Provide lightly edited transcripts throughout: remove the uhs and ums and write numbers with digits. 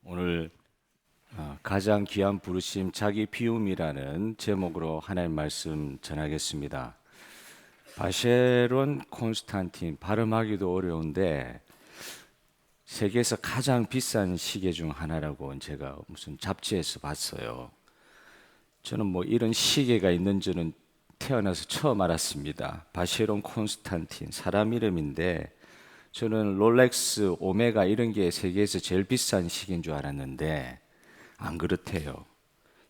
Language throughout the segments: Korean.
오늘 가장 귀한 부르심 자기 비움이라는 제목으로 하나님 말씀 전하겠습니다. 바쉐론 콘스탄틴, 발음하기도 어려운데 세계에서 가장 비싼 시계 중 하나라고 제가 무슨 잡지에서 봤어요. 저는 이런 시계가 있는 줄은 태어나서 처음 알았습니다. 바쉐론 콘스탄틴, 사람 이름인데 저는 롤렉스, 오메가 이런 게 세계에서 제일 비싼 시계인 줄 알았는데 안 그렇대요.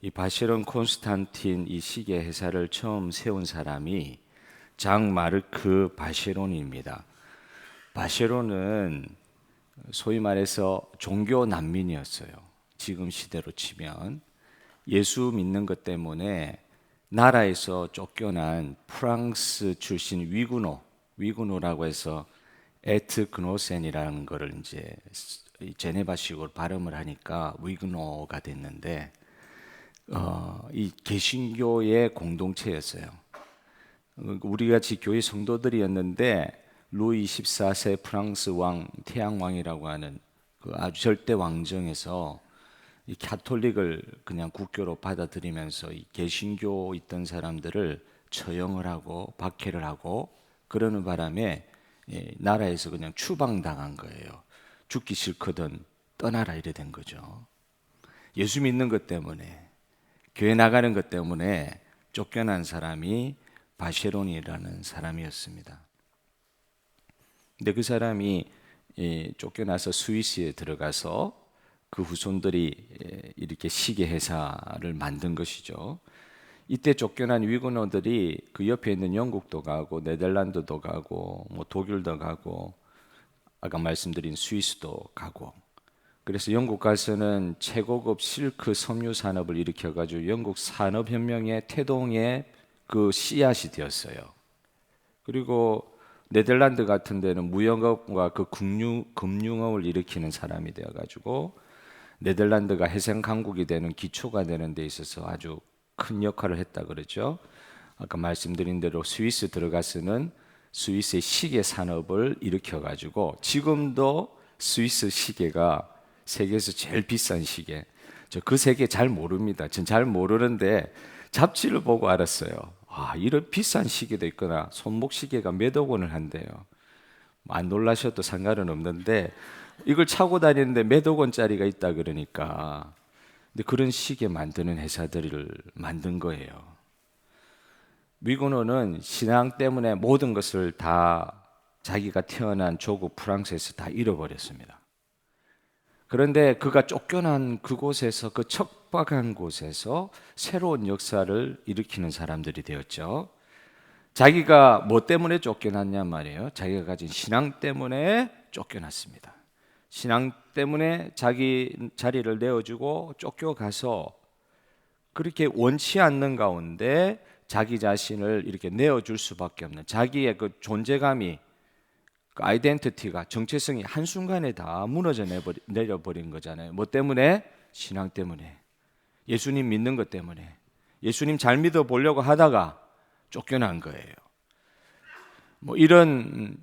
이 바쉐론 콘스탄틴 이 시계 회사를 처음 세운 사람이 장 마르크 바쉐론입니다. 바쉐론은 소위 말해서 종교 난민이었어요. 지금 시대로 치면 예수 믿는 것 때문에 나라에서 쫓겨난 프랑스 출신 위구노라고 해서 에트그노센이라는 거를 이제 제네바식으로 발음을 하니까 위그노가 됐는데 이 개신교의 공동체였어요. 우리 같이 교회 성도들이었는데 루이 14세 프랑스 왕 태양왕이라고 하는 그 아주 절대 왕정에서 이 카톨릭을 그냥 국교로 받아들이면서 이 개신교 있던 사람들을 처형을 하고 박해를 하고 그러는 바람에 나라에서 그냥 추방당한 거예요. 죽기 싫거든 떠나라 이래 된 거죠. 예수 믿는 것 때문에 교회 나가는 것 때문에 쫓겨난 사람이 바쉐론이라는 사람이었습니다. 근데 그 사람이 쫓겨나서 스위스에 들어가서 그 후손들이 이렇게 시계 회사를 만든 것이죠. 이때 쫓겨난 위구노들이 그 옆에 있는 영국도 가고 네덜란드도 가고 독일도 가고 아까 말씀드린 스위스도 가고 그래서 영국 가서는 최고급 실크 섬유 산업을 일으켜가지고 영국 산업혁명의 태동의 그 씨앗이 되었어요. 그리고 네덜란드 같은 데는 무역업과 그 금융업을 일으키는 사람이 되어가지고 네덜란드가 해상 강국이 되는 기초가 되는 데 있어서 아주 큰 역할을 했다 그러죠. 아까 말씀드린 대로 스위스 들어가서는 스위스의 시계 산업을 일으켜가지고 지금도 스위스 시계가 세계에서 제일 비싼 시계. 저 그 세계 잘 모릅니다. 전 잘 모르는데 잡지를 보고 알았어요. 이런 비싼 시계도 있구나. 손목 시계가 몇억 원을 한대요. 안 놀라셔도 상관은 없는데 이걸 차고 다니는데 몇억 원짜리가 있다 그러니까. 근데 그런 시계 만드는 회사들을 만든 거예요. 위고노는 신앙 때문에 모든 것을 다 자기가 태어난 조국 프랑스에서 다 잃어버렸습니다. 그런데 그가 쫓겨난 그곳에서 그 척박한 곳에서 새로운 역사를 일으키는 사람들이 되었죠. 자기가 뭐 때문에 쫓겨났냐 말이에요. 자기가 가진 신앙 때문에 쫓겨났습니다. 신앙 때문에 자기 자리를 내어주고 쫓겨가서 그렇게 원치 않는 가운데 자기 자신을 이렇게 내어줄 수밖에 없는 자기의 그 존재감이 그 아이덴티티가 정체성이 한순간에 다 무너져 내려버린 거잖아요. 뭐 때문에? 신앙 때문에. 예수님 믿는 것 때문에. 예수님 잘 믿어 보려고 하다가 쫓겨난 거예요. 이런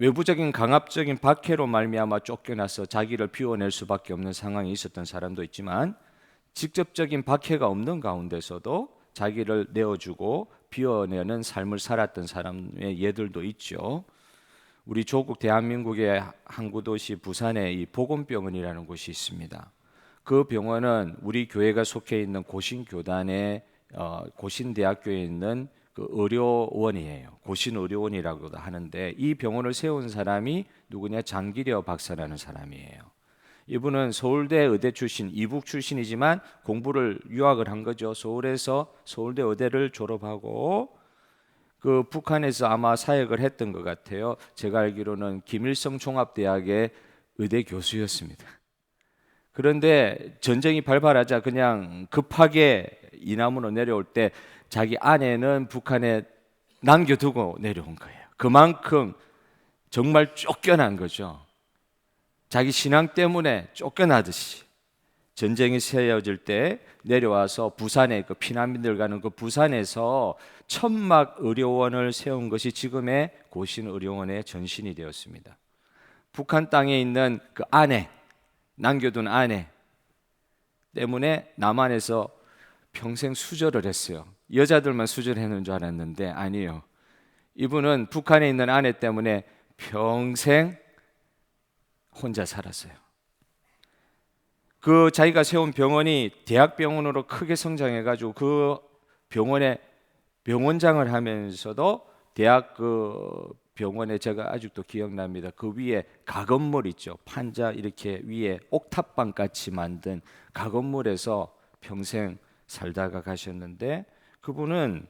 외부적인 강압적인 박해로 말미암아 쫓겨나서 자기를 비워낼 수밖에 없는 상황이 있었던 사람도 있지만 직접적인 박해가 없는 가운데서도 자기를 내어주고 비워내는 삶을 살았던 사람의 예들도 있죠. 우리 조국 대한민국의 항구 도시 부산에 이 보건병원이라는 곳이 있습니다. 그 병원은 우리 교회가 속해 있는 고신교단의 고신대학교에 있는 그 의료원이에요. 고신의료원이라고도 하는데 이 병원을 세운 사람이 누구냐? 장기려 박사라는 사람이에요. 이분은 서울대 의대 출신, 이북 출신이지만 공부를 유학을 한 거죠. 서울에서 서울대 의대를 졸업하고 그 북한에서 아마 사역을 했던 것 같아요. 제가 알기로는 김일성 종합대학의 의대 교수였습니다. 그런데 전쟁이 발발하자 그냥 급하게 이남으로 내려올 때 자기 아내는 북한에 남겨두고 내려온 거예요. 그만큼 정말 쫓겨난 거죠. 자기 신앙 때문에 쫓겨나듯이 전쟁이 세워질 때 내려와서 부산에 그 피난민들 가는 그 부산에서 천막 의료원을 세운 것이 지금의 고신의료원의 전신이 되었습니다. 북한 땅에 있는 그 아내, 남겨둔 아내, 때문에 남한에서 평생 수절을 했어요. 여자들만 수절했는 줄 알았는데 아니에요. 이분은 북한에 있는 아내 때문에 평생 혼자 살았어요. 그 자기가 세운 병원이 대학병원으로 크게 성장해가지고 그 병원에 병원장을 하면서도 대학 그 병원에 제가 아직도 기억납니다. 그 위에 가건물 있죠. 판자 이렇게 위에 옥탑방 같이 만든 가건물에서 평생 살다가 가셨는데, 그분은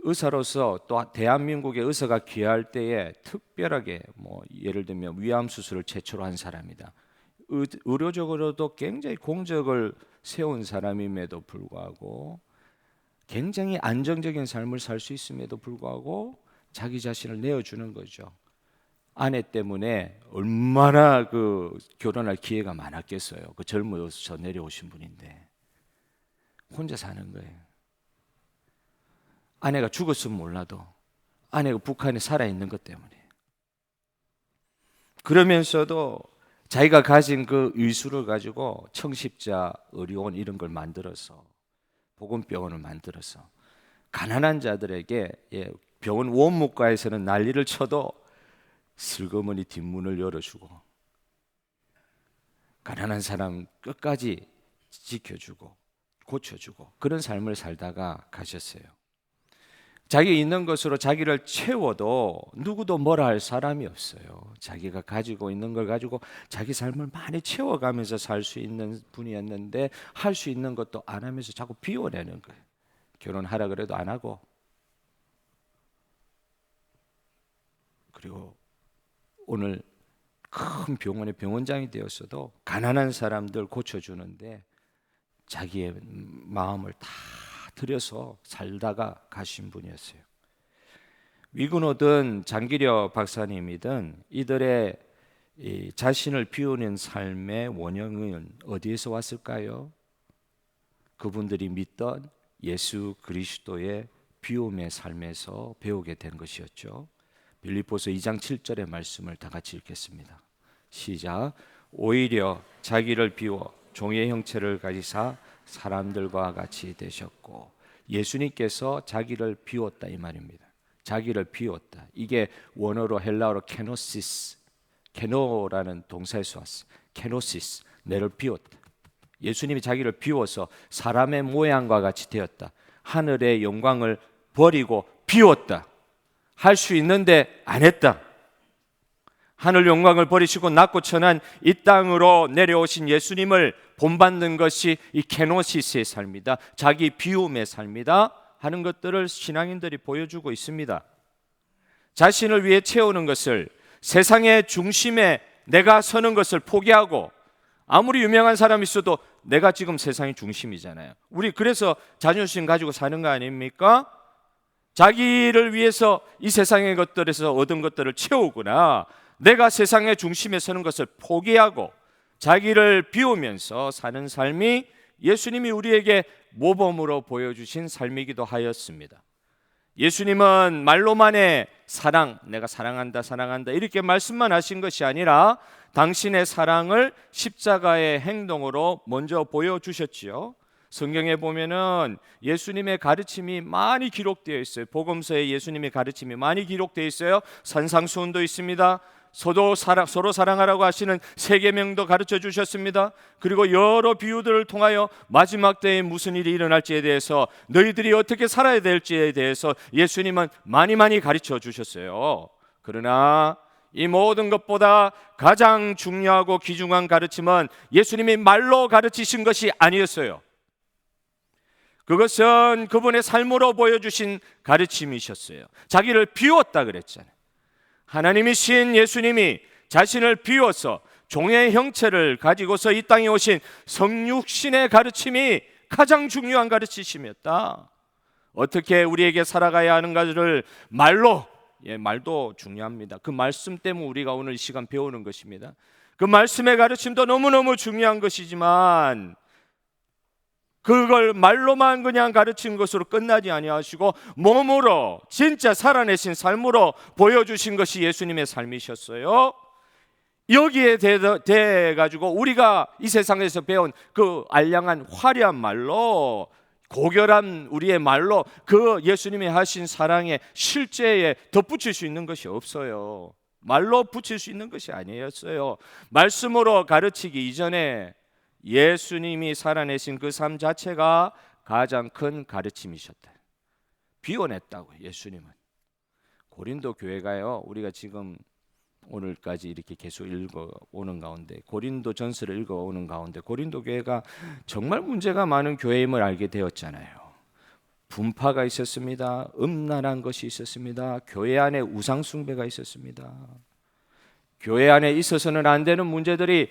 의사로서 또 대한민국의 의사가 귀할 때에 특별하게 뭐 예를 들면 위암 수술을 최초로 한 사람이다. 의료적으로도 굉장히 공적을 세운 사람임에도 불구하고 굉장히 안정적인 삶을 살 수 있음에도 불구하고 자기 자신을 내어주는 거죠. 아내 때문에 얼마나 그 결혼할 기회가 많았겠어요. 그 젊어서 내려오신 분인데 혼자 사는 거예요. 아내가 죽었으면 몰라도 아내가 북한에 살아있는 것 때문에. 그러면서도 자기가 가진 그 의술을 가지고 청십자, 의료원 이런 걸 만들어서 보건병원을 만들어서 가난한 자들에게 병원 원무과에서는 난리를 쳐도 슬그머니 뒷문을 열어주고 가난한 사람 끝까지 지켜주고 고쳐주고 그런 삶을 살다가 가셨어요. 자기 있는 것으로 자기를 채워도 누구도 뭐라 할 사람이 없어요. 자기가 가지고 있는 걸 가지고 자기 삶을 많이 채워가면서 살 수 있는 분이었는데 할 수 있는 것도 안 하면서 자꾸 비워내는 거예요. 결혼하라 그래도 안 하고, 그리고 오늘 큰 병원의 병원장이 되었어도 가난한 사람들 고쳐주는데 자기의 마음을 다 들여서 살다가 가신 분이었어요. 위근호든 장기려 박사님이든 이들의 자신을 비우는 삶의 원형은 어디에서 왔을까요? 그분들이 믿던 예수 그리스도의 비움의 삶에서 배우게 된 것이었죠. 빌립보서 2장 7절의 말씀을 다 같이 읽겠습니다. 시작. 오히려 자기를 비워 종의 형체를 가지사 사람들과 같이 되셨고, 예수님께서 자기를 비웠다 이 말입니다. 자기를 비웠다. 이게 원어로 헬라어로 케노시스, 케노라는 동사에서 왔어요. 케노시스, 내를 비웠다. 예수님이 자기를 비워서 사람의 모양과 같이 되었다. 하늘의 영광을 버리고 비웠다. 할 수 있는데 안 했다. 하늘 영광을 버리시고 낮고 천한 이 땅으로 내려오신 예수님을 본받는 것이 이 케노시스의 삶이다. 자기 비움의 삶이다 하는 것들을 신앙인들이 보여주고 있습니다. 자신을 위해 채우는 것을, 세상의 중심에 내가 서는 것을 포기하고, 아무리 유명한 사람이 있어도 내가 지금 세상의 중심이잖아요. 우리 그래서 자존심 가지고 사는 거 아닙니까? 자기를 위해서 이 세상의 것들에서 얻은 것들을 채우거나 내가 세상의 중심에 서는 것을 포기하고 자기를 비우면서 사는 삶이 예수님이 우리에게 모범으로 보여주신 삶이기도 하였습니다. 예수님은 말로만의 사랑, 내가 사랑한다 사랑한다 이렇게 말씀만 하신 것이 아니라 당신의 사랑을 십자가의 행동으로 먼저 보여주셨지요. 성경에 보면은 예수님의 가르침이 많이 기록되어 있어요. 복음서에 예수님의 가르침이 많이 기록되어 있어요. 산상수훈도 있습니다. 서로 사랑하라고 하시는 세 계명도 가르쳐 주셨습니다. 그리고 여러 비유들을 통하여 마지막 때에 무슨 일이 일어날지에 대해서, 너희들이 어떻게 살아야 될지에 대해서 예수님은 많이 가르쳐 주셨어요. 그러나 이 모든 것보다 가장 중요하고 귀중한 가르침은 예수님이 말로 가르치신 것이 아니었어요. 그것은 그분의 삶으로 보여주신 가르침이셨어요. 자기를 비웠다 그랬잖아요. 하나님이신 예수님이 자신을 비워서 종의 형체를 가지고서 이 땅에 오신 성육신의 가르침이 가장 중요한 가르치심이었다. 어떻게 우리에게 살아가야 하는가를 말로, 말도 중요합니다. 그 말씀 때문에 우리가 오늘 이 시간 배우는 것입니다. 그 말씀의 가르침도 너무너무 중요한 것이지만 그걸 말로만 그냥 가르친 것으로 끝나지 아니하시고 몸으로 진짜 살아내신 삶으로 보여주신 것이 예수님의 삶이셨어요. 여기에 대해 가지고 우리가 이 세상에서 배운 그 알량한 화려한 말로, 고결한 우리의 말로 그 예수님이 하신 사랑의 실제에 덧붙일 수 있는 것이 없어요. 말로 붙일 수 있는 것이 아니었어요. 말씀으로 가르치기 이전에 예수님이 살아내신 그 삶 자체가 가장 큰 가르침이셨다. 비워냈다고. 예수님은 고린도 교회가요, 우리가 지금 오늘까지 이렇게 계속 읽어오는 가운데, 고린도 전서를 읽어오는 가운데 고린도 교회가 정말 문제가 많은 교회임을 알게 되었잖아요. 분파가 있었습니다. 음란한 것이 있었습니다. 교회 안에 우상 숭배가 있었습니다. 교회 안에 있어서는 안 되는 문제들이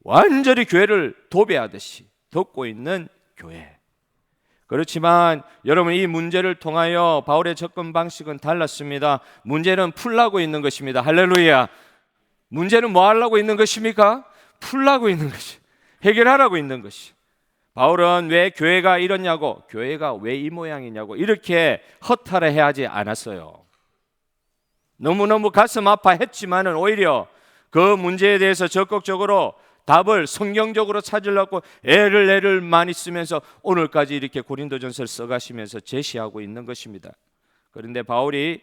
완전히 교회를 도배하듯이 덮고 있는 교회. 그렇지만 여러분, 이 문제를 통하여 바울의 접근 방식은 달랐습니다. 문제는 풀라고 있는 것입니다. 할렐루야. 문제는 뭐 하려고 있는 것입니까? 풀라고 있는 것이, 해결하라고 있는 것이. 바울은 왜 교회가 이렇냐고, 교회가 왜 이 모양이냐고 이렇게 허탈해하지 않았어요. 너무너무 가슴 아파했지만은 오히려 그 문제에 대해서 적극적으로 답을 성경적으로 찾으려고 애를 많이 쓰면서 오늘까지 이렇게 고린도전서를 써가시면서 제시하고 있는 것입니다. 그런데 바울이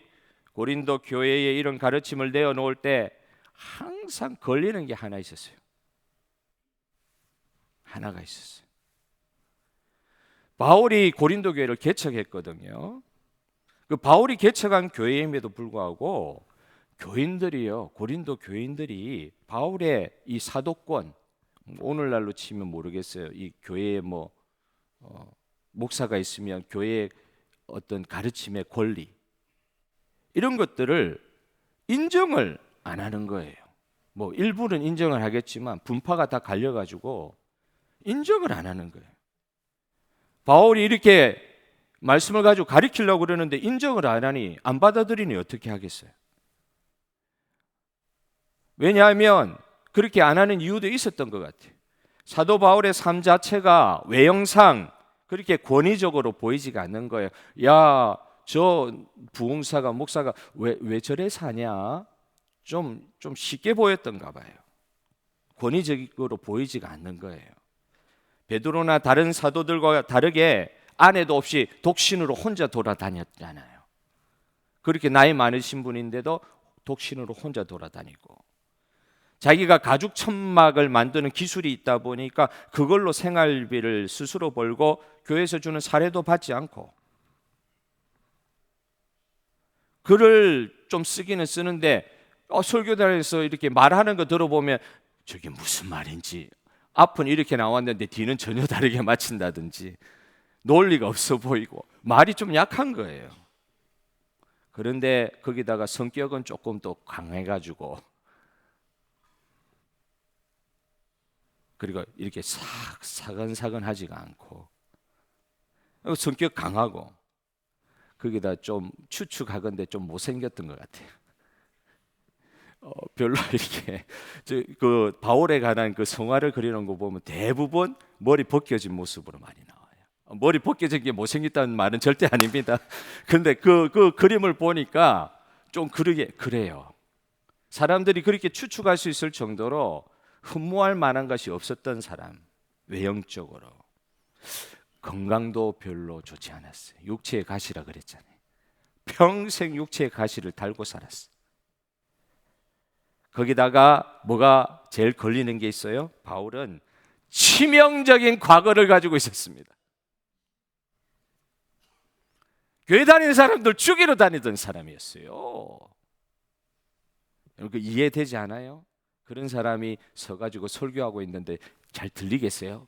고린도 교회에 이런 가르침을 내어놓을 때 항상 걸리는 게 하나 있었어요. 하나가 있었어요. 바울이 고린도 교회를 개척했거든요. 그 바울이 개척한 교회임에도 불구하고 교인들이요, 고린도 교인들이 바울의 이 사도권, 오늘날로 치면 모르겠어요. 이 교회에 목사가 있으면 교회의 어떤 가르침의 권리, 이런 것들을 인정을 안 하는 거예요. 일부는 인정을 하겠지만 분파가 다 갈려가지고 인정을 안 하는 거예요. 바울이 이렇게 말씀을 가지고 가르치려고 그러는데 인정을 안 하니, 안 받아들이니 어떻게 하겠어요? 왜냐하면 그렇게 안 하는 이유도 있었던 것 같아요. 사도 바울의 삶 자체가 외형상 그렇게 권위적으로 보이지가 않는 거예요. 야, 저 부흥사가, 목사가 왜 저래 사냐? 좀 쉽게 보였던가 봐요. 권위적으로 보이지가 않는 거예요. 베드로나 다른 사도들과 다르게 아내도 없이 독신으로 혼자 돌아다녔잖아요. 그렇게 나이 많으신 분인데도 독신으로 혼자 돌아다니고, 자기가 가죽 천막을 만드는 기술이 있다 보니까 그걸로 생활비를 스스로 벌고 교회에서 주는 사례도 받지 않고, 글을 좀 쓰기는 쓰는데 설교단에서 이렇게 말하는 거 들어보면 저게 무슨 말인지, 앞은 이렇게 나왔는데 뒤는 전혀 다르게 맞춘다든지 논리가 없어 보이고 말이 좀 약한 거예요. 그런데 거기다가 성격은 조금 더 강해가지고, 그리고 이렇게 사근사근하지가 않고 성격 강하고, 거기다 좀 추측하건대 좀 못생겼던 것 같아요. 별로 이렇게 그 바울에 관한 그 성화를 그리는 거 보면 대부분 머리 벗겨진 모습으로 많이 나와요. 머리 벗겨진 게 못생겼다는 말은 절대 아닙니다. 그런데 그 그림을 보니까 좀 그래요. 사람들이 그렇게 추측할 수 있을 정도로 흠모할 만한 것이 없었던 사람, 외형적으로. 건강도 별로 좋지 않았어요. 육체의 가시라 그랬잖아요. 평생 육체의 가시를 달고 살았어요. 거기다가 뭐가 제일 걸리는 게 있어요? 바울은 치명적인 과거를 가지고 있었습니다. 교회 다니는 사람들 죽이러 다니던 사람이었어요. 여러분, 이해되지 않아요? 그런 사람이 서가지고 설교하고 있는데 잘 들리겠어요?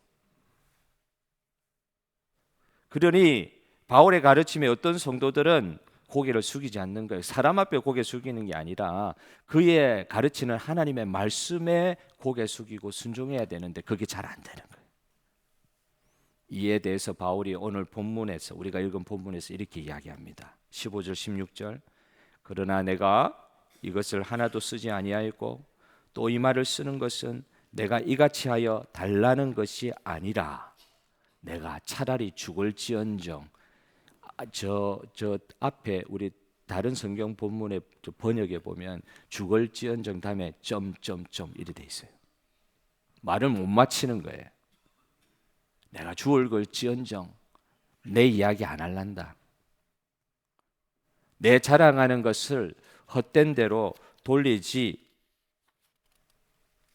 그러니 바울의 가르침에 어떤 성도들은 고개를 숙이지 않는 거예요. 사람 앞에 고개 숙이는 게 아니라 그의 가르치는 하나님의 말씀에 고개 숙이고 순종해야 되는데 그게 잘 안 되는 거예요. 이에 대해서 바울이 오늘 본문에서, 우리가 읽은 본문에서 이렇게 이야기합니다. 15절 16절. 그러나 내가 이것을 하나도 쓰지 아니하였고 또 이 말을 쓰는 것은 내가 이같이 하여 달라는 것이 아니라 내가 차라리 죽을지언정, 저 앞에 우리 다른 성경 본문의 번역에 보면 죽을지언정 다음에 점점점 이래 돼 있어요. 말을 못 맞히는 거예요. 내가 죽을지언정 내 이야기 안 할란다. 내 자랑하는 것을 헛된 대로 돌리지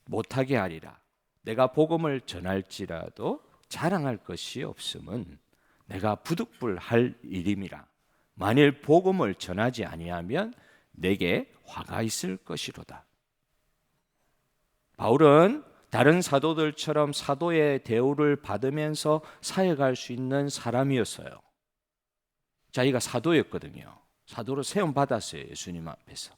못하게 하리라. 내가 복음을 전할지라도 자랑할 것이 없음은 내가 부득불할 일임이라. 만일 복음을 전하지 아니하면 내게 화가 있을 것이로다. 바울은 다른 사도들처럼 사도의 대우를 받으면서 사역할 수 있는 사람이었어요. 자기가 사도였거든요. 사도로 세움 받았어요, 예수님 앞에서.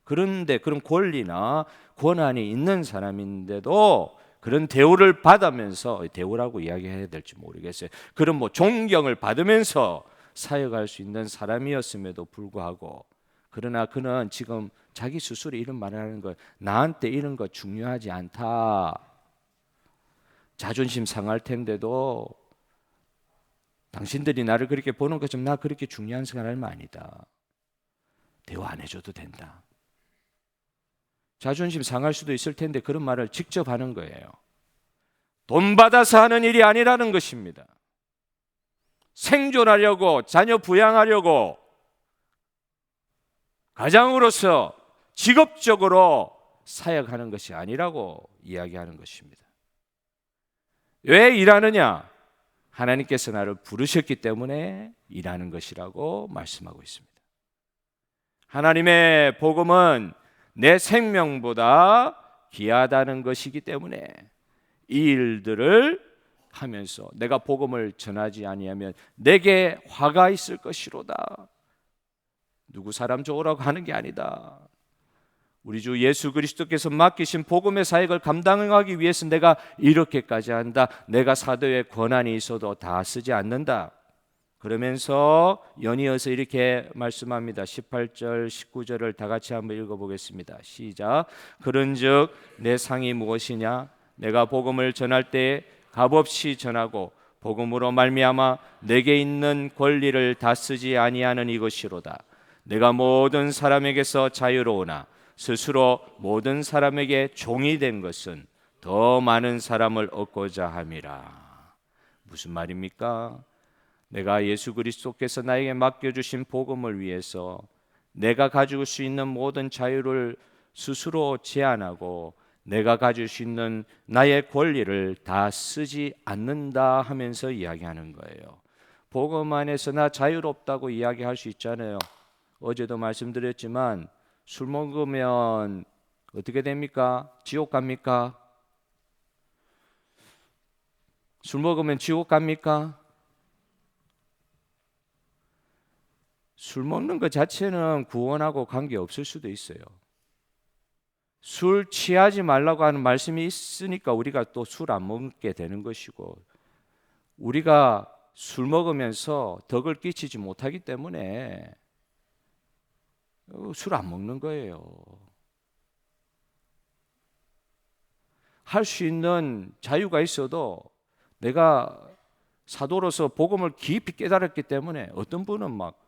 그런데 그런 권리나 권한이 있는 사람인데도 그런 대우를 받으면서, 대우라고 이야기해야 될지 모르겠어요. 그런 존경을 받으면서 사역할 수 있는 사람이었음에도 불구하고, 그러나 그는 지금 자기 스스로 이런 말을 하는 거, 나한테 이런 거 중요하지 않다. 자존심 상할 텐데도 당신들이 나를 그렇게 보는 것처럼 나 그렇게 중요한 사람은 아니다. 대우 안 해줘도 된다. 자존심 상할 수도 있을 텐데 그런 말을 직접 하는 거예요. 돈 받아서 하는 일이 아니라는 것입니다. 생존하려고, 자녀 부양하려고, 가장으로서 직업적으로 사역하는 것이 아니라고 이야기하는 것입니다. 왜 일하느냐? 하나님께서 나를 부르셨기 때문에 일하는 것이라고 말씀하고 있습니다. 하나님의 복음은 내 생명보다 귀하다는 것이기 때문에 이 일들을 하면서 내가 복음을 전하지 아니하면 내게 화가 있을 것이로다. 누구 사람 좋으라고 하는 게 아니다. 우리 주 예수 그리스도께서 맡기신 복음의 사역을 감당하기 위해서 내가 이렇게까지 한다. 내가 사도의 권한이 있어도 다 쓰지 않는다. 그러면서 연이어서 이렇게 말씀합니다. 18절 19절을 다 같이 한번 읽어보겠습니다. 시작. 그런즉 내 상이 무엇이냐? 내가 복음을 전할 때 값없이 전하고 복음으로 말미암아 내게 있는 권리를 다 쓰지 아니하는 이것이로다. 내가 모든 사람에게서 자유로우나 스스로 모든 사람에게 종이 된 것은 더 많은 사람을 얻고자 함이라. 무슨 말입니까? 내가 예수 그리스도께서 나에게 맡겨주신 복음을 위해서 내가 가지고 수 있는 모든 자유를 스스로 제한하고 내가 가질 수 있는 나의 권리를 다 쓰지 않는다 하면서 이야기하는 거예요. 복음 안에서 나 자유롭다고 이야기할 수 있잖아요. 어제도 말씀드렸지만 술 먹으면 어떻게 됩니까? 지옥 갑니까? 술 먹으면 지옥 갑니까? 술 먹는 것 자체는 구원하고 관계없을 수도 있어요. 술 취하지 말라고 하는 말씀이 있으니까 우리가 또 술 안 먹게 되는 것이고, 우리가 술 먹으면서 덕을 끼치지 못하기 때문에 술 안 먹는 거예요. 할 수 있는 자유가 있어도 내가 사도로서 복음을 깊이 깨달았기 때문에 어떤 분은 막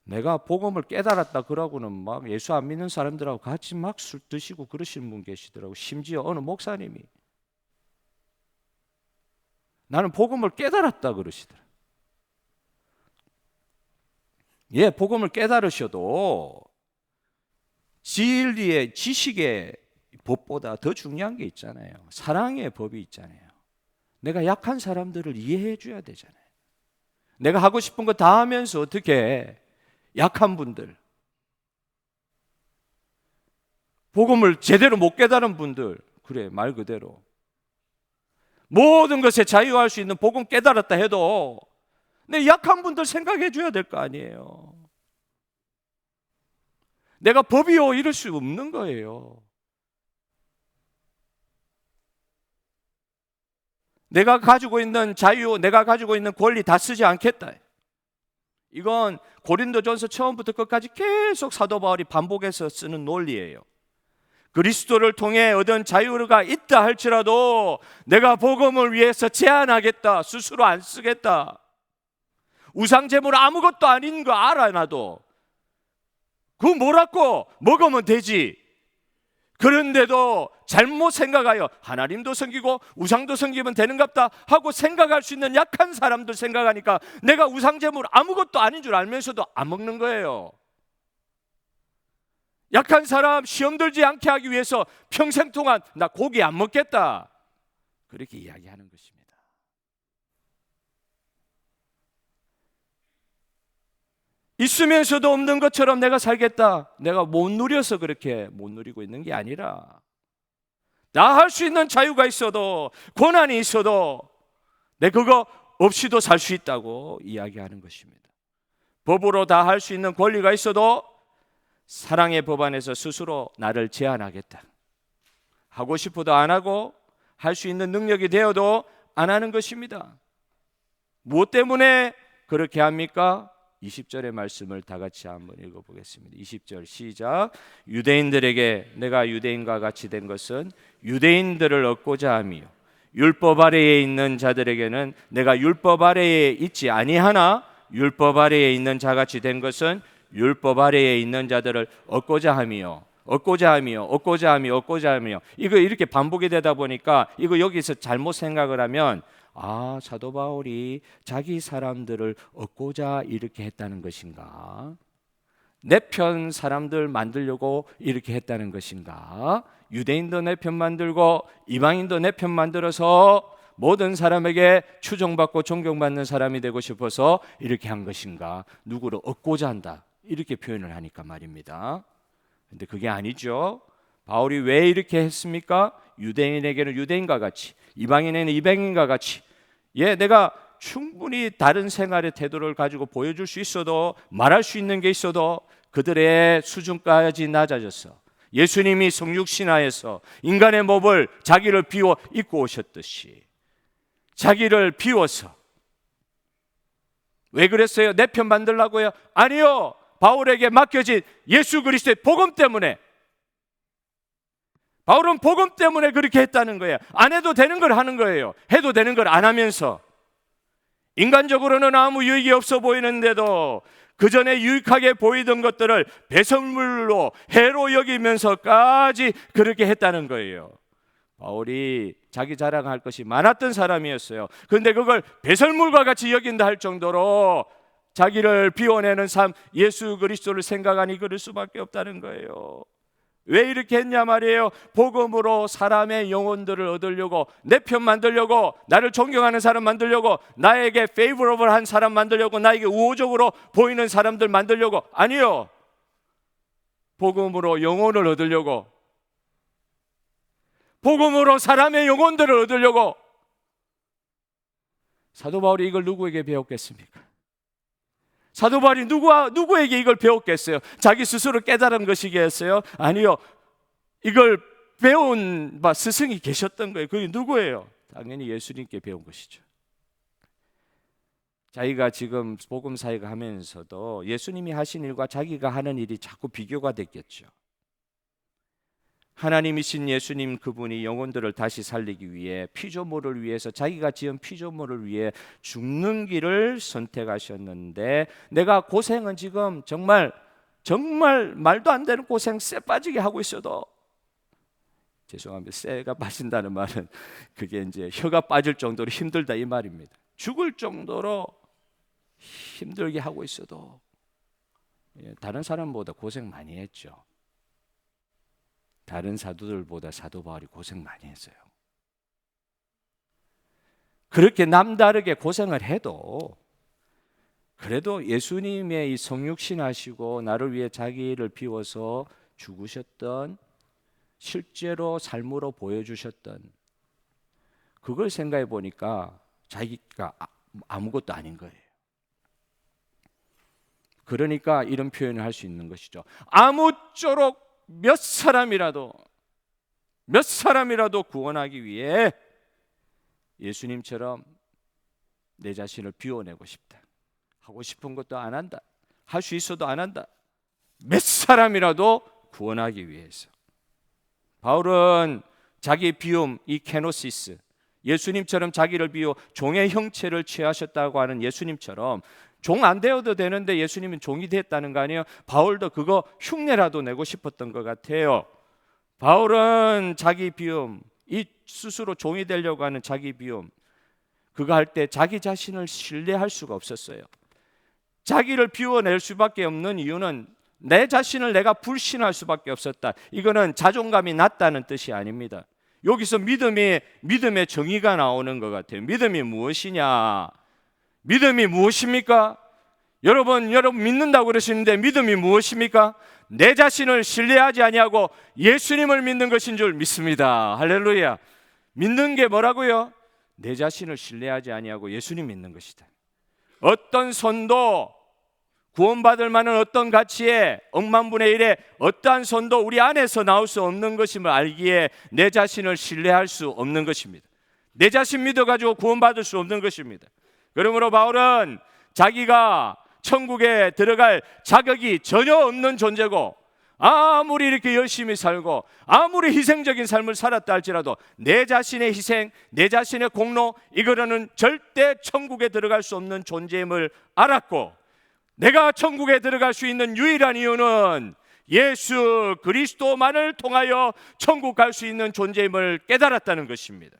내가 복음을 깨달았다 그러고는 막 예수 안 믿는 사람들하고 같이 막 술 드시고 그러시는 분 계시더라고. 심지어 어느 목사님이 나는 복음을 깨달았다 그러시더라. 예, 복음을 깨달으셔도 진리의 지식의 법보다 더 중요한 게 있잖아요. 사랑의 법이 있잖아요. 내가 약한 사람들을 이해해 줘야 되잖아요. 내가 하고 싶은 거 다 하면서 어떻게 약한 분들, 복음을 제대로 못 깨달은 분들, 그래 말 그대로 모든 것에 자유할 수 있는 복음 깨달았다 해도 내 약한 분들 생각해 줘야 될 거 아니에요. 내가 법이요 이럴 수 없는 거예요. 내가 가지고 있는 자유, 내가 가지고 있는 권리 다 쓰지 않겠다. 이건 고린도전서 처음부터 끝까지 계속 사도 바울이 반복해서 쓰는 논리예요. 그리스도를 통해 얻은 자유가 있다 할지라도 내가 복음을 위해서 제한하겠다, 스스로 안 쓰겠다. 우상 제물 아무것도 아닌 거 알아 나도. 그거 뭐라고 먹으면 되지. 그런데도 잘못 생각하여 하나님도 섬기고 우상도 섬기면 되는갑다 하고 생각할 수 있는 약한 사람들 생각하니까 내가 우상제물 아무것도 아닌 줄 알면서도 안 먹는 거예요. 약한 사람 시험 들지 않게 하기 위해서 평생 동안 나 고기 안 먹겠다, 그렇게 이야기하는 것입니다. 있으면서도 없는 것처럼 내가 살겠다. 내가 못 누려서 그렇게 못 누리고 있는 게 아니라 나 할 수 있는 자유가 있어도 권한이 있어도 내 그거 없이도 살 수 있다고 이야기하는 것입니다. 법으로 다 할 수 있는 권리가 있어도 사랑의 법 안에서 스스로 나를 제한하겠다. 하고 싶어도 안 하고 할 수 있는 능력이 되어도 안 하는 것입니다. 무엇 때문에 그렇게 합니까? 20절의 말씀을 다 같이 한번 읽어보겠습니다. 20절 시작. 유대인들에게 내가 유대인과 같이 된 것은 유대인들을 얻고자 함이요 율법 아래에 있는 자들에게는 내가 율법 아래에 있지 아니하나 율법 아래에 있는 자같이 된 것은 율법 아래에 있는 자들을 얻고자 함이요 얻고자 함이요 얻고자 함이요 얻고자 함이요. 이거 이렇게 반복이 되다 보니까 이거 여기서 잘못 생각을 하면 사도 바울이 자기 사람들을 얻고자 이렇게 했다는 것인가? 내 편 사람들 만들려고 이렇게 했다는 것인가? 유대인도 내 편 만들고 이방인도 내 편 만들어서 모든 사람에게 추종받고 존경받는 사람이 되고 싶어서 이렇게 한 것인가? 누구를 얻고자 한다, 이렇게 표현을 하니까 말입니다. 근데 그게 아니죠. 바울이 왜 이렇게 했습니까? 유대인에게는 유대인과 같이, 이방인에게는 이방인과 같이, 내가 충분히 다른 생활의 태도를 가지고 보여줄 수 있어도, 말할 수 있는 게 있어도 그들의 수준까지 낮아져서 예수님이 성육신하에서 인간의 몸을 자기를 비워 입고 오셨듯이 자기를 비워서, 왜 그랬어요? 내 편 만들라고요? 아니요. 바울에게 맡겨진 예수 그리스도의 복음 때문에, 바울은 복음 때문에 그렇게 했다는 거예요. 안 해도 되는 걸 하는 거예요. 해도 되는 걸 안 하면서. 인간적으로는 아무 유익이 없어 보이는데도 그 전에 유익하게 보이던 것들을 배설물로 해로 여기면서까지 그렇게 했다는 거예요. 바울이 자기 자랑할 것이 많았던 사람이었어요. 그런데 그걸 배설물과 같이 여긴다 할 정도로 자기를 비워내는 삶, 예수 그리스도를 생각하니 그럴 수밖에 없다는 거예요. 왜 이렇게 했냐 말이에요. 복음으로 사람의 영혼들을 얻으려고, 내 편 만들려고, 나를 존경하는 사람 만들려고, 나에게 페이버러블한 사람 만들려고, 나에게 우호적으로 보이는 사람들 만들려고. 아니요. 복음으로 영혼을 얻으려고, 복음으로 사람의 영혼들을 얻으려고. 사도 바울이 이걸 누구에게 배웠겠습니까? 사도 바울이 누구에게 이걸 배웠겠어요? 자기 스스로 깨달은 것이겠어요? 아니요. 이걸 배운 스승이 계셨던 거예요. 그게 누구예요? 당연히 예수님께 배운 것이죠. 자기가 지금 복음 사역을 하면서도 예수님이 하신 일과 자기가 하는 일이 자꾸 비교가 됐겠죠. 하나님이신 예수님, 그분이 영혼들을 다시 살리기 위해 피조물을 위해서, 자기가 지은 피조물을 위해 죽는 길을 선택하셨는데, 내가 고생은 지금 정말 말도 안 되는 고생 쎄 빠지게 하고 있어도, 죄송합니다, 쎄가 빠진다는 말은 그게 이제 혀가 빠질 정도로 힘들다 이 말입니다. 죽을 정도로 힘들게 하고 있어도 다른 사람보다 고생 많이 했죠. 다른 사도들보다 사도 바울이 고생 많이 했어요. 그렇게 남다르게 고생을 해도 그래도 예수님의 이 성육신 하시고 나를 위해 자기를 비워서 죽으셨던, 실제로 삶으로 보여주셨던 그걸 생각해 보니까 자기가 아무것도 아닌 거예요. 그러니까 이런 표현을 할 수 있는 것이죠. 아무쪼록 몇 사람이라도 구원하기 위해 예수님처럼 내 자신을 비워내고 싶다. 하고 싶은 것도 안 한다. 할 수 있어도 안 한다. 몇 사람이라도 구원하기 위해서. 바울은 자기 비움, 이 케노시스, 예수님처럼 자기를 비워 종의 형체를 취하셨다고 하는 예수님처럼 종 안 되어도 되는데 예수님은 종이 됐다는 거 아니에요? 바울도 그거 흉내라도 내고 싶었던 것 같아요. 바울은 자기 비움, 이 스스로 종이 되려고 하는 자기 비움, 그거 할 때 자기 자신을 신뢰할 수가 없었어요. 자기를 비워낼 수밖에 없는 이유는 내 자신을 내가 불신할 수밖에 없었다. 이거는 자존감이 낮다는 뜻이 아닙니다. 여기서 믿음의 정의가 나오는 것 같아요. 믿음이 무엇이냐? 믿음이 무엇입니까? 여러분 믿는다고 그러시는데 믿음이 무엇입니까? 내 자신을 신뢰하지 아니하고 예수님을 믿는 것인 줄 믿습니다. 할렐루야. 믿는 게 뭐라고요? 내 자신을 신뢰하지 아니하고 예수님 믿는 것이다. 어떤 선도, 구원받을 만한 어떤 가치에 억만분의 1에 어떠한 선도 우리 안에서 나올 수 없는 것임을 알기에 내 자신을 신뢰할 수 없는 것입니다. 내 자신 믿어가지고 구원받을 수 없는 것입니다. 그러므로 바울은 자기가 천국에 들어갈 자격이 전혀 없는 존재고, 아무리 이렇게 열심히 살고 아무리 희생적인 삶을 살았다 할지라도 내 자신의 희생, 내 자신의 공로, 이거로는 절대 천국에 들어갈 수 없는 존재임을 알았고, 내가 천국에 들어갈 수 있는 유일한 이유는 예수 그리스도만을 통하여 천국 갈 수 있는 존재임을 깨달았다는 것입니다.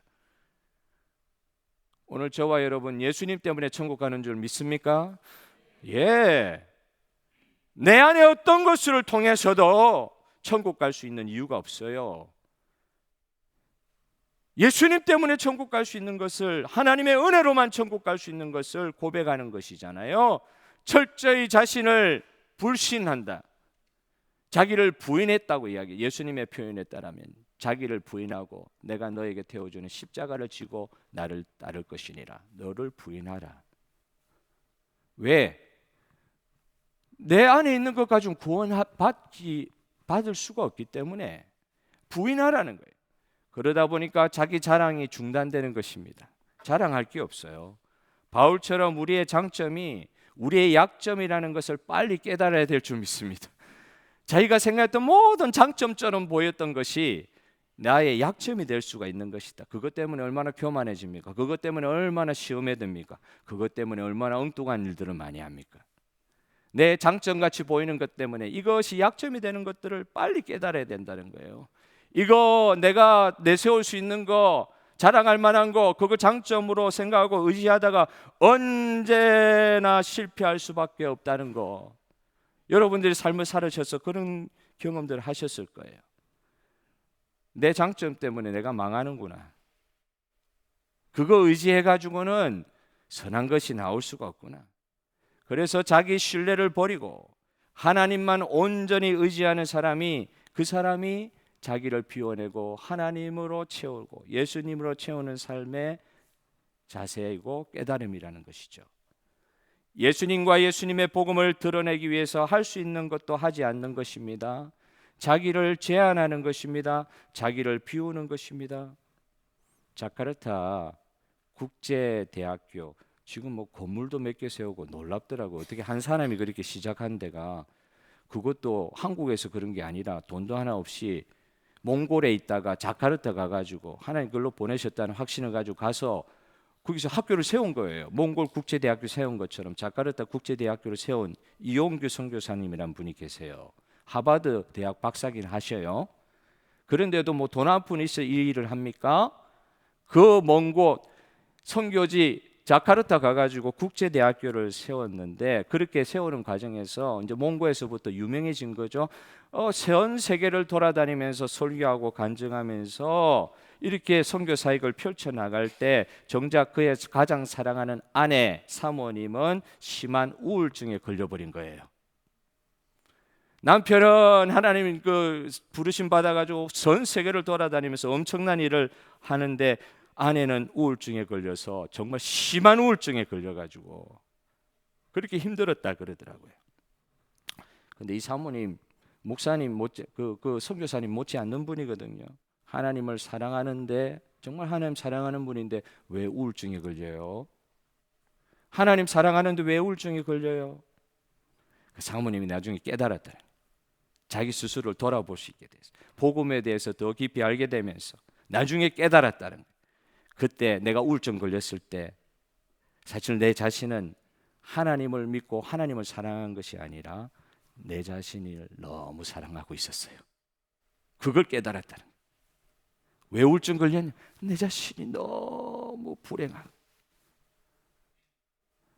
오늘 저와 여러분 예수님 때문에 천국 가는 줄 믿습니까? 예. 내 안에 어떤 것을 통해서도 천국 갈 수 있는 이유가 없어요. 예수님 때문에 천국 갈 수 있는 것을, 하나님의 은혜로만 천국 갈 수 있는 것을 고백하는 것이잖아요. 철저히 자신을 불신한다. 자기를 부인했다고 이야기. 예수님의 표현에 따르면 자기를 부인하고 내가 너에게 태워주는 십자가를 지고 나를 따를 것이니라. 너를 부인하라. 왜? 내 안에 있는 것 가지고 받을 수가 없기 때문에 부인하라는 거예요. 그러다 보니까 자기 자랑이 중단되는 것입니다. 자랑할 게 없어요. 바울처럼 우리의 장점이 우리의 약점이라는 것을 빨리 깨달아야 될 줄 믿습니다. 자기가 생각했던 모든 장점처럼 보였던 것이 나의 약점이 될 수가 있는 것이다. 그것 때문에 얼마나 교만해집니까? 그것 때문에 얼마나 시험에 듭니까? 그것 때문에 얼마나 엉뚱한 일들을 많이 합니까? 내 장점같이 보이는 것 때문에 이것이 약점이 되는 것들을 빨리 깨달아야 된다는 거예요. 이거 내가 내세울 수 있는 거, 자랑할 만한 거, 그거 장점으로 생각하고 의지하다가 언제나 실패할 수밖에 없다는 거, 여러분들이 삶을 살으셔서 그런 경험들을 하셨을 거예요. 내 장점 때문에 내가 망하는구나. 그거 의지해가지고는 선한 것이 나올 수가 없구나. 그래서 자기 신뢰를 버리고 하나님만 온전히 의지하는 사람이, 그 사람이 자기를 비워내고 하나님으로 채우고 예수님으로 채우는 삶의 자세이고 깨달음이라는 것이죠. 예수님과 예수님의 복음을 드러내기 위해서 할 수 있는 것도 하지 않는 것입니다. 자기를 제한하는 것입니다. 자기를 비우는 것입니다. 자카르타 국제대학교, 지금 뭐 건물도 몇 개 세우고 놀랍더라고. 어떻게 한 사람이 그렇게 시작한 데가, 그것도 한국에서 그런 게 아니라 돈도 하나 없이 몽골에 있다가 자카르타 가가지고 하나님 글로 보내셨다는 확신을 가지고 가서 거기서 학교를 세운 거예요. 몽골 국제대학교 세운 것처럼 자카르타 국제대학교를 세운 이용규 선교사님이란 분이 계세요. 하버드 대학 박사긴 하셔요. 그런데도 뭐 돈 한 푼 있어 이 일을 합니까? 그 먼 곳 선교지 자카르타 가가지고 국제대학교를 세웠는데, 그렇게 세우는 과정에서 이제 몽고에서부터 유명해진 거죠. 전 세계를 돌아다니면서 설교하고 간증하면서 이렇게 선교 사역을 펼쳐나갈 때 정작 그의 가장 사랑하는 아내 사모님은 심한 우울증에 걸려버린 거예요. 남편은 하나님 그 부르심 받아가지고 전 세계를 돌아다니면서 엄청난 일을 하는데 아내는 우울증에 걸려서 정말 심한 우울증에 걸려가지고 그렇게 힘들었다 그러더라고요. 근데 이 사모님, 목사님 그 선교사님 못지 않는 분이거든요. 하나님을 사랑하는데, 정말 하나님 사랑하는 분인데 왜 우울증에 걸려요? 하나님 사랑하는데 왜 우울증에 걸려요? 그 사모님이 나중에 깨달았다. 자기 스스로를 돌아볼 수 있게 됐어요. 복음에 대해서 더 깊이 알게 되면서 나중에 깨달았다는 거예요. 그때 내가 우울증 걸렸을 때 사실 내 자신은 하나님을 믿고 하나님을 사랑한 것이 아니라 내 자신을 너무 사랑하고 있었어요. 그걸 깨달았다는 거예요. 왜 우울증 걸렸냐? 내 자신이 너무 불행하고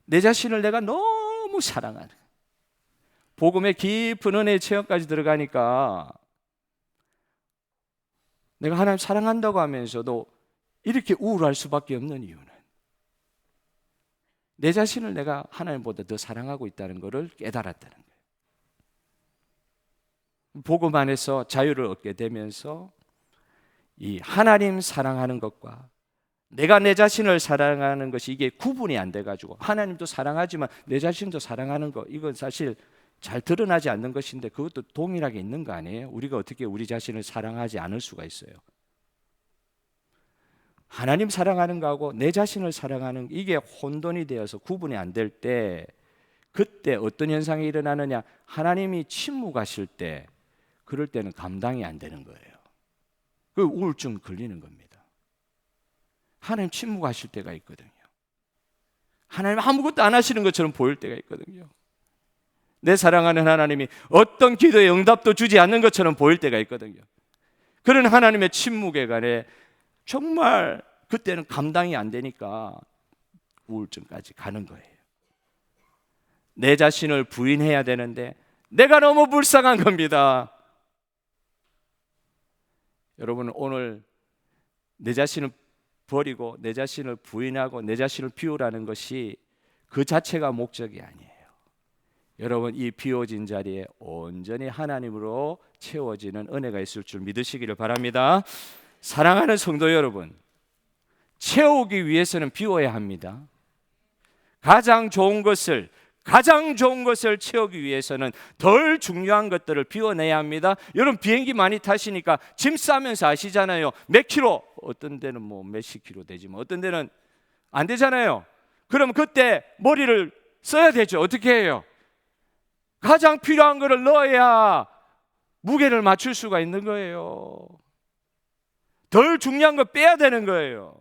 내 자신을 내가 너무 사랑하는 거예요. 복음의 깊은 은혜의 체험까지 들어가니까 내가 하나님 사랑한다고 하면서도 이렇게 우울할 수밖에 없는 이유는 내 자신을 내가 하나님보다 더 사랑하고 있다는 것을 깨달았다는 거예요. 복음 안에서 자유를 얻게 되면서 이 하나님 사랑하는 것과 내가 내 자신을 사랑하는 것이 이게 구분이 안 돼가지고 하나님도 사랑하지만 내 자신도 사랑하는 것, 이건 사실 잘 드러나지 않는 것인데 그것도 동일하게 있는 거 아니에요? 우리가 어떻게 우리 자신을 사랑하지 않을 수가 있어요? 하나님 사랑하는 거하고 내 자신을 사랑하는 이게 혼돈이 되어서 구분이 안 될 때 그때 어떤 현상이 일어나느냐? 하나님이 침묵하실 때 그럴 때는 감당이 안 되는 거예요. 그 우울증 걸리는 겁니다. 하나님 침묵하실 때가 있거든요. 하나님 아무것도 안 하시는 것처럼 보일 때가 있거든요. 내 사랑하는 하나님이 어떤 기도에 응답도 주지 않는 것처럼 보일 때가 있거든요. 그런 하나님의 침묵에 관해 정말 그때는 감당이 안 되니까 우울증까지 가는 거예요. 내 자신을 부인해야 되는데 내가 너무 불쌍한 겁니다. 여러분, 오늘 내 자신을 버리고 내 자신을 부인하고 내 자신을 비우라는 것이 그 자체가 목적이 아니에요. 여러분, 이 비워진 자리에 온전히 하나님으로 채워지는 은혜가 있을 줄 믿으시기를 바랍니다. 사랑하는 성도 여러분, 채우기 위해서는 비워야 합니다. 가장 좋은 것을 채우기 위해서는 덜 중요한 것들을 비워내야 합니다. 여러분, 비행기 많이 타시니까 짐 싸면서 아시잖아요. 몇 킬로, 어떤 데는 뭐 몇십 킬로 되지만 어떤 데는 안 되잖아요. 그럼 그때 머리를 써야 되죠. 어떻게 해요? 가장 필요한 것을 넣어야 무게를 맞출 수가 있는 거예요. 덜 중요한 거 빼야 되는 거예요.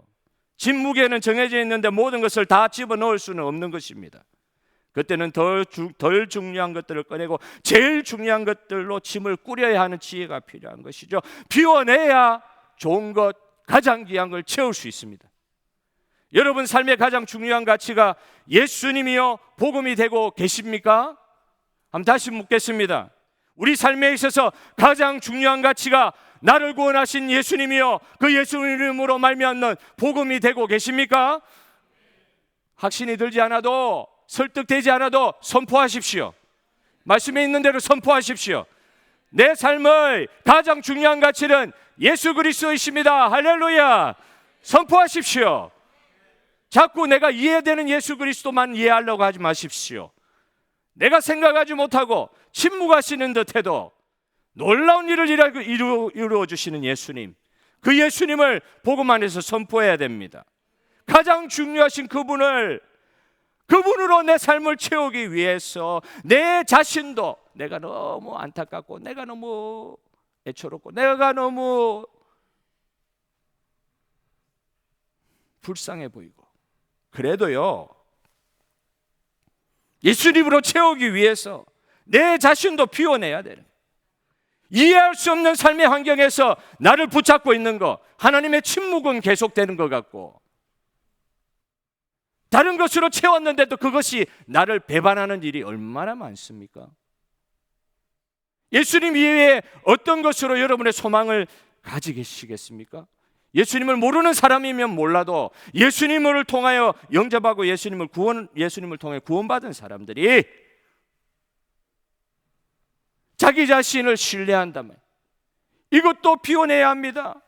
짐 무게는 정해져 있는데 모든 것을 다 집어넣을 수는 없는 것입니다. 그때는 덜 중요한 것들을 꺼내고 제일 중요한 것들로 짐을 꾸려야 하는 지혜가 필요한 것이죠. 비워내야 좋은 것, 가장 귀한 걸 채울 수 있습니다. 여러분 삶의 가장 중요한 가치가 예수님이요 복음이 되고 계십니까? 한번 다시 묻겠습니다. 우리 삶에 있어서 가장 중요한 가치가 나를 구원하신 예수님이요 그 예수님으로 말미암는 복음이 되고 계십니까? 확신이 들지 않아도 설득되지 않아도 선포하십시오. 말씀에 있는 대로 선포하십시오. 내 삶의 가장 중요한 가치는 예수 그리스도이십니다. 할렐루야. 선포하십시오. 자꾸 내가 이해되는 예수 그리스도만 이해하려고 하지 마십시오. 내가 생각하지 못하고 침묵하시는 듯해도 놀라운 일을 이루어 주시는 예수님, 그 예수님을 복음 안에서 선포해야 됩니다. 가장 중요하신 그분으로 내 삶을 채우기 위해서 내 자신도 내가 너무 안타깝고 내가 너무 애처롭고 내가 너무 불쌍해 보이고 그래도요 예수님으로 채우기 위해서 내 자신도 비워내야 되는, 이해할 수 없는 삶의 환경에서 나를 붙잡고 있는 것, 하나님의 침묵은 계속되는 것 같고 다른 것으로 채웠는데도 그것이 나를 배반하는 일이 얼마나 많습니까? 예수님 이외에 어떤 것으로 여러분의 소망을 가지시겠습니까? 예수님을 모르는 사람이면 몰라도 예수님을 통하여 영접하고 예수님을 통해 구원받은 사람들이 자기 자신을 신뢰한다면 이것도 비워내야 합니다.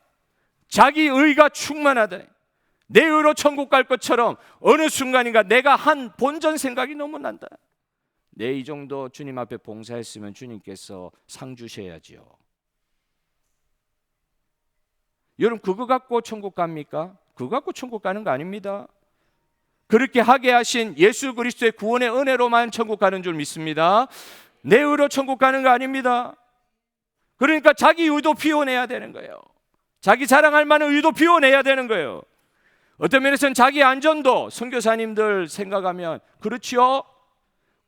자기 의가 충만하다. 내 의로 천국 갈 것처럼 어느 순간인가 내가 한 본전 생각이 너무 난다. 내 이 정도 주님 앞에 봉사했으면 주님께서 상 주셔야지요. 여러분 그거 갖고 천국 갑니까? 그거 갖고 천국 가는 거 아닙니다. 그렇게 하게 하신 예수 그리스도의 구원의 은혜로만 천국 가는 줄 믿습니다. 내 의로 천국 가는 거 아닙니다. 그러니까 자기 의도 비워내야 되는 거예요. 자기 자랑할 만한 의도 비워내야 되는 거예요. 어떤 면에서는 자기 안전도 선교사님들 생각하면 그렇지요.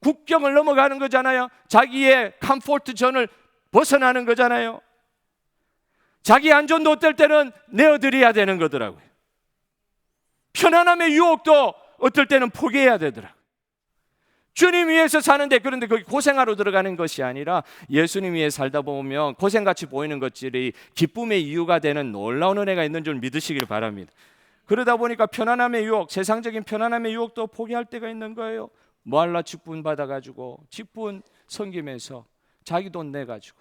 국경을 넘어가는 거잖아요. 자기의 컴포트 존을 벗어나는 거잖아요. 자기 안전도 어떨 때는 내어드려야 되는 거더라고요. 편안함의 유혹도 어떨 때는 포기해야 되더라고요. 주님 위해서 사는데, 그런데 거기 고생하러 들어가는 것이 아니라 예수님 위해 살다 보면 고생같이 보이는 것들이 기쁨의 이유가 되는 놀라운 은혜가 있는 줄 믿으시길 바랍니다. 그러다 보니까 편안함의 유혹, 세상적인 편안함의 유혹도 포기할 때가 있는 거예요. 뭐할라 직분 받아가지고 직분 섬기면서 자기 돈 내가지고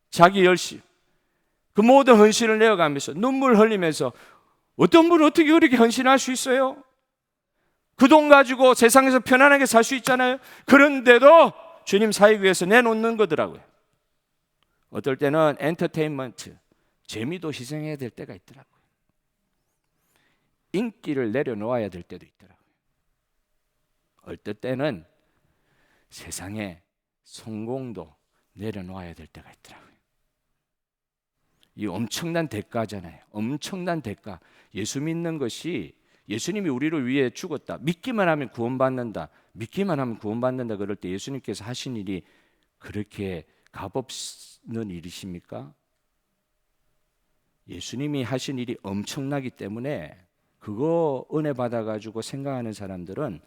자기 열심, 그 모든 헌신을 내어가면서 눈물 흘리면서, 어떤 분은 어떻게 그렇게 헌신할 수 있어요? 그 돈 가지고 세상에서 편안하게 살 수 있잖아요. 그런데도 주님 사역 위해서 내놓는 거더라고요. 어떨 때는 엔터테인먼트, 재미도 희생해야 될 때가 있더라고요. 인기를 내려놓아야 될 때도 있더라고요. 어떨 때는 세상에 성공도 내려놓아야 될 때가 있더라고요. 이 엄청난 대가잖아요. 엄청난 대가. 예수 믿는 것이, 예수님이 우리를 위해 죽었다, 믿기만 하면 구원받는다, 믿기만 하면 구원받는다, 그럴 때 예수님께서 하신 일이 그렇게 값없는 일이십니까? 예수님이 하신 일이 엄청나기 때문에 그거 은혜 받아가지고 생각하는 사람들은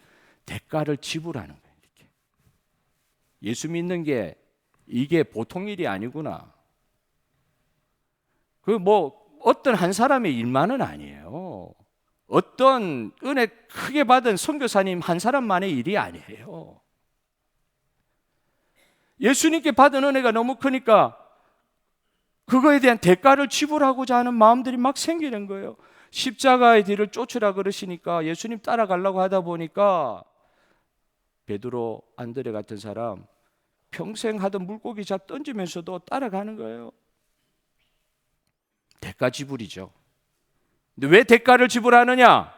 대가를 지불하는 거예요. 이렇게. 예수 믿는 게 이게 보통 일이 아니구나. 그 뭐 어떤 한 사람의 일만은 아니에요. 어떤 은혜 크게 받은 선교사님 한 사람만의 일이 아니에요. 예수님께 받은 은혜가 너무 크니까 그거에 대한 대가를 지불하고자 하는 마음들이 막 생기는 거예요. 십자가의 뒤를 쫓으라 그러시니까 예수님 따라가려고 하다 보니까 베드로, 안드레 같은 사람 평생 하던 물고기 잡 던지면서도 따라가는 거예요. 대가 지불이죠. 근데 왜 대가를 지불하느냐?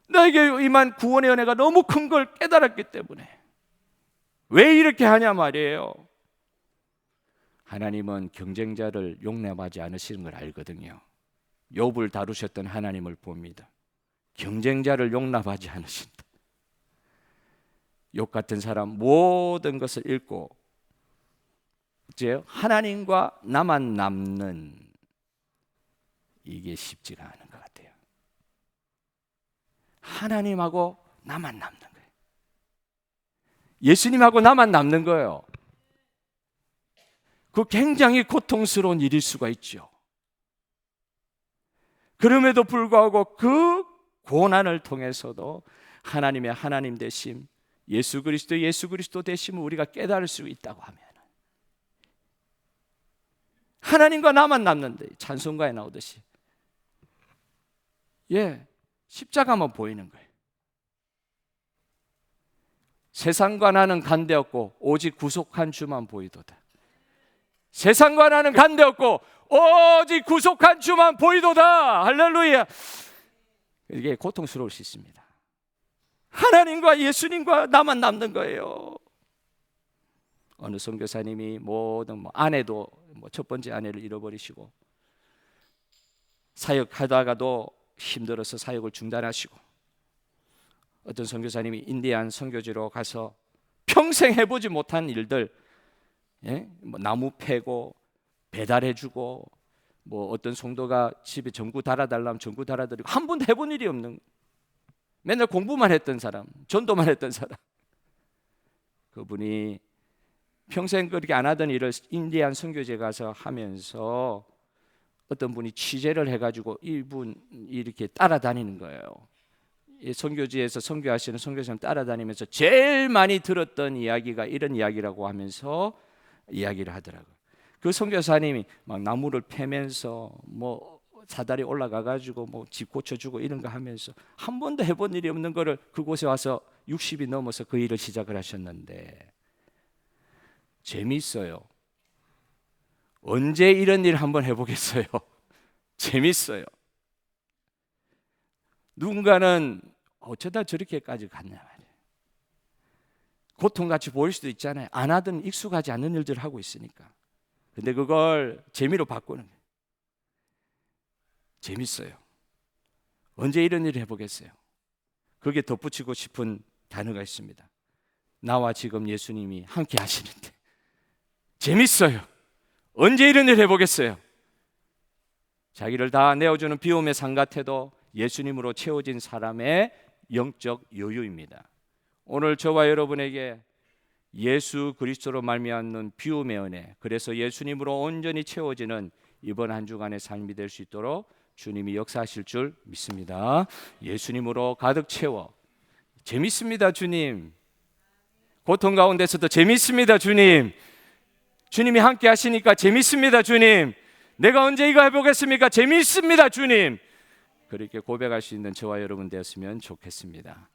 나에게 임한 구원의 은혜가 너무 큰 걸 깨달았기 때문에. 왜 이렇게 하냐 말이에요. 하나님은 경쟁자를 용납하지 않으시는 걸 알거든요. 욥을 다루셨던 하나님을 봅니다. 경쟁자를 용납하지 않으신다. 욥 같은 사람 모든 것을 잃고 이제 하나님과 나만 남는, 이게 쉽지가 않은 것 같아요. 하나님하고 나만 남는 거예요. 예수님하고 나만 남는 거예요. 그 굉장히 고통스러운 일일 수가 있죠. 그럼에도 불구하고 그 고난을 통해서도 하나님의 하나님 되심, 예수 그리스도 되심을 우리가 깨달을 수 있다고 하면, 하나님과 나만 남는데, 찬송가에 나오듯이 십자가만 보이는 거예요. 세상과 나는 간대없고 오직 구속한 주만 보이도다. 세상과 나는 간대없고 오직 구속한 주만 보이도다. 할렐루야. 이게 고통스러울 수 있습니다. 하나님과 예수님과 나만 남는 거예요. 어느 선교사님이 모든 아내도 첫 번째 아내를 잃어버리시고 사역하다가도 힘들어서 사역을 중단하시고, 어떤 선교사님이 인디안 선교지로 가서 평생 해보지 못한 일들, 나무 패고 배달해주고, 어떤 성도가 집에 전구 달아달라면 전구 달아드리고, 한 번도 해본 일이 없는, 맨날 공부만 했던 사람, 전도만 했던 사람, 그분이 평생 그렇게 안 하던 일을 인디안 선교지에 가서 하면서 어떤 분이 취재를 해가지고 이분이 이렇게 따라다니는 거예요. 이 선교지에서 선교하시는 선교사님 따라다니면서 제일 많이 들었던 이야기가 이런 이야기라고 하면서 이야기를 하더라고요. 그 선교사님이 막 나무를 패면서 사다리 올라가가지고 집 고쳐주고 이런 거 하면서 한 번도 해본 일이 없는 거를 그곳에 와서 60이 넘어서 그 일을 시작을 하셨는데, 재미있어요. 언제 이런 일 한번 해보겠어요? 재밌어요. 누군가는 어쩌다 저렇게까지 갔냐 말이에요. 고통같이 보일 수도 있잖아요. 안 하던 익숙하지 않는 일들을 하고 있으니까. 근데 그걸 재미로 바꾸는 거예요. 재밌어요. 언제 이런 일을 해보겠어요? 거기에 덧붙이고 싶은 단어가 있습니다. 나와 지금 예수님이 함께 하시는데 재밌어요. 언제 이런 일 해보겠어요? 자기를 다 내어주는 비움의 산 같아도 예수님으로 채워진 사람의 영적 여유입니다. 오늘 저와 여러분에게 예수 그리스도로 말미암는 비움의 은혜, 그래서 예수님으로 온전히 채워지는 이번 한 주간의 삶이 될 수 있도록 주님이 역사하실 줄 믿습니다. 예수님으로 가득 채워. 재밌습니다, 주님. 고통 가운데서도 재밌습니다, 주님. 주님이 함께 하시니까 재밌습니다, 주님. 내가 언제 이거 해보겠습니까? 재밌습니다, 주님. 그렇게 고백할 수 있는 저와 여러분 되었으면 좋겠습니다.